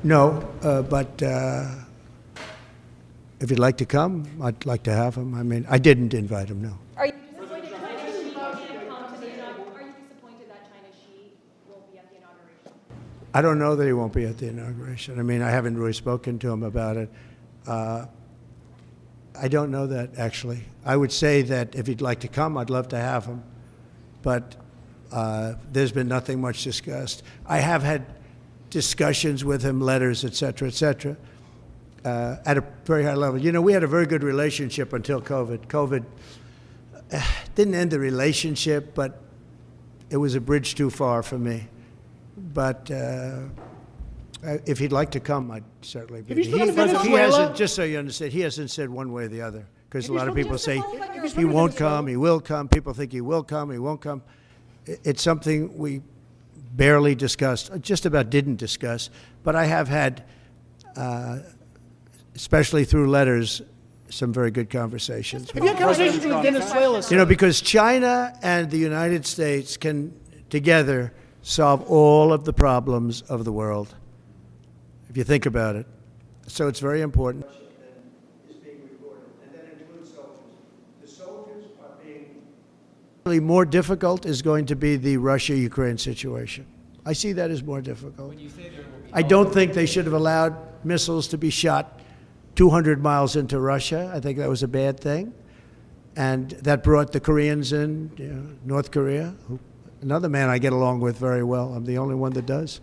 No, but if he'd like to come, I'd like to have him. I mean, I didn't invite him, no. Are you disappointed that China Xi won't be at the inauguration? I don't know that he won't be at the inauguration. I mean, I haven't really spoken to him about it. I don't know that, actually. I would say that if he'd like to come, I'd love to have him. But there's been nothing much discussed. I have had discussions with him, letters, et cetera, at a very high level. You know, we had a very good relationship until COVID. COVID didn't end the relationship, but it was a bridge too far for me. But if he'd like to come, I'd certainly be. He hasn't, just so you understand, he hasn't said one way or the other. Because a lot of people say he won't come, he will come. People think he will come, he won't come. It's something we barely discussed, just about didn't discuss. But I have had, especially through letters, some very good conversations. Have you had conversations with Venezuela? You know, because China and the United States can together solve all of the problems of the world, if you think about it. So it's very important. More difficult is going to be the Russia-Ukraine situation. I see that as more difficult. I don't think they should have allowed missiles to be shot 200 miles into Russia. I think that was a bad thing. And that brought the Koreans in, you know, North Korea, another man I get along with very well. I'm the only one that does.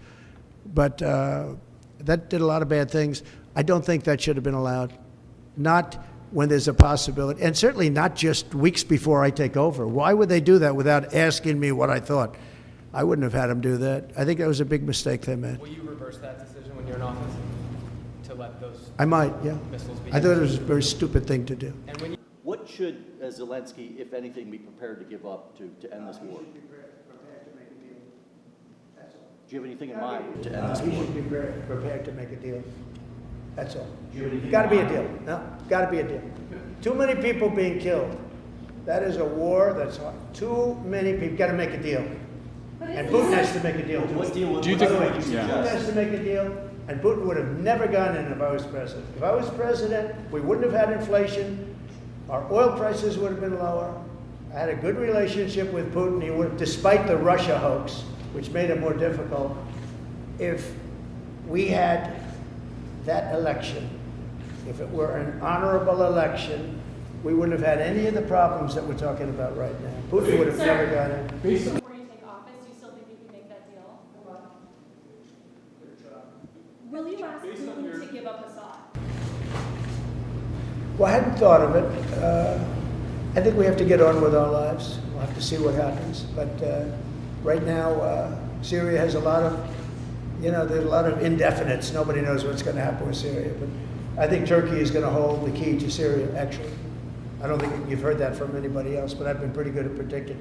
But that did a lot of bad things. I don't think that should have been allowed. Not when there's a possibility, and certainly not just weeks before I take over. Why would they do that without asking me what I thought? I wouldn't have had them do that. I think that was a big mistake they made. Will you reverse that decision when you're in office to let those I might, yeah. missiles be I thought it was a very stupid thing to do. And when you What should Zelensky, if anything, be prepared to give up to end this war? Do you have anything in mind to end this He war? should be prepared to make a deal. That's all. Got to be a deal. No, got to be a deal. Too many people being killed. That is a war that's hard. Too many people. Got to make a deal. And Putin has to make a deal. What deal? Do you think? Putin has to make a deal, and Putin would have never gone in if I was president. If I was president, we wouldn't have had inflation. Our oil prices would have been lower. I had a good relationship with Putin. He would, despite the Russia hoax, which made it more difficult. If we had that election, if it were an honorable election, we wouldn't have had any of the problems that we're talking about right now. Putin would have never got in. Before you take office, do you still think you can make that deal? Will you ask Putin to give up Assad? Well, I hadn't thought of it. I think we have to get on with our lives. We'll have to see what happens. But right now, Syria has a lot of, you know, there's a lot of indefinites. Nobody knows what's going to happen with Syria. But I think Turkey is going to hold the key to Syria, actually. I don't think you've heard that from anybody else, but I've been pretty good at predicting.